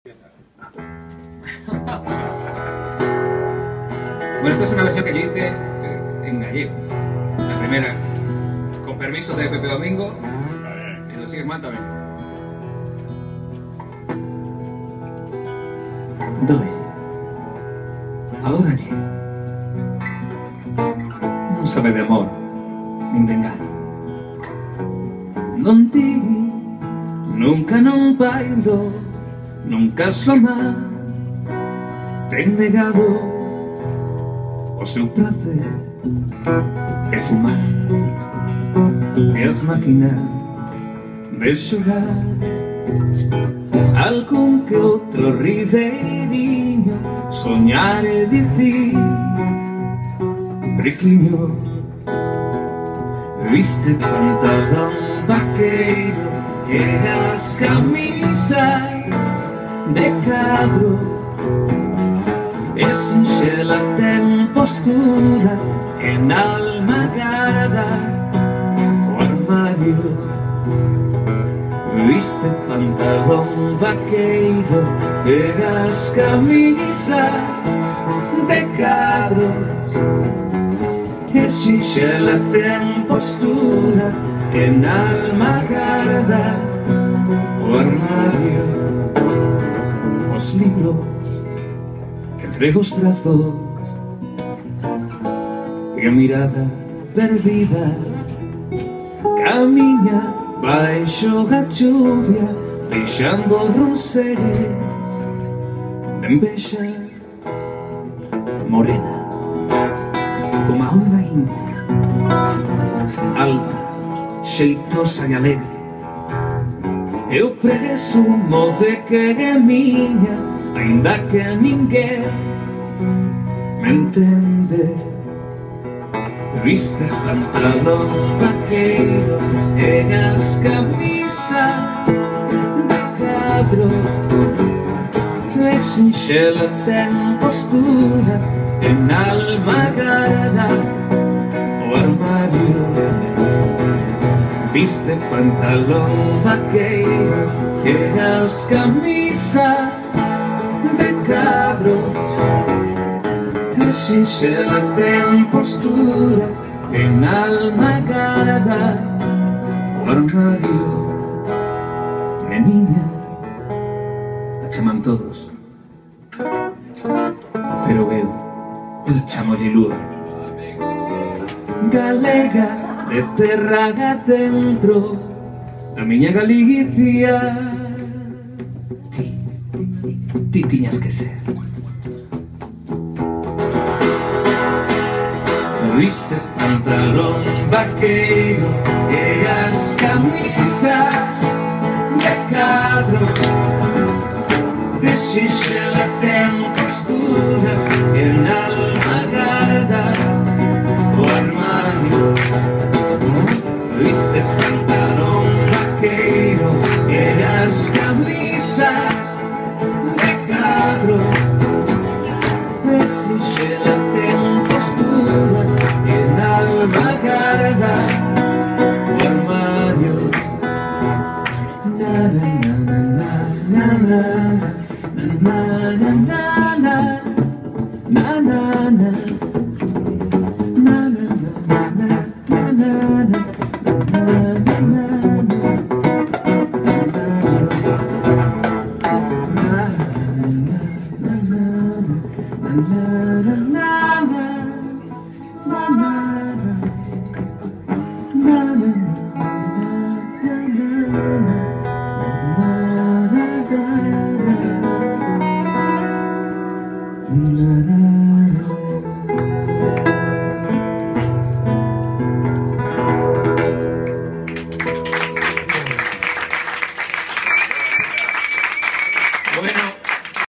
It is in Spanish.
Bueno, esta es una versión que yo hice en gallego. La primera, con permiso de Pepe Domingo, y los Germán también. Doi, adóralle. Non sabe de amor, nin de engano. Non digui, nunca non bailo, nunca su amar. Ten negado o seu prazer é fumar e as máquinas de xogar. Algún que outro ribeirinho soñar e dicir: riquiño, viste pantalón vaqueiro e as camisas de cadro, e sinxela ten postura en alma garda o armario. Viste pantalón vaqueiro e as camisas de cadros, e sinxela ten postura en alma garda o armario. Os libros que entre os brazos e a mirada perdida camiña baixo a chuvia, deixando ronceres de envexa. Morena como a unha india, alta, xeitosa e alegre. Eu presumo de que é miña, ainda que a ninguén me entende. Viste pantalón vaqueiro e as camisas de cadro, e sinxela ten postura en alma garda o armario. Viste pantalón vaqueiro e as camisas de cadros, e sinxela ten postura en alma garda o armario. Neniña, a chaman todos, pero eu chamolle Lúa. Galega de terra adentro da miña Galicia, ti tiñas que ser. Viste pantalón vaqueiro e as camisas de cadro, e sinxela ten postura en alma garda o armario. Viste pantalón vaqueiro e as camisas de cadro, e sinxela ten postura en alma garda o armario. Na na na na na na na na na na.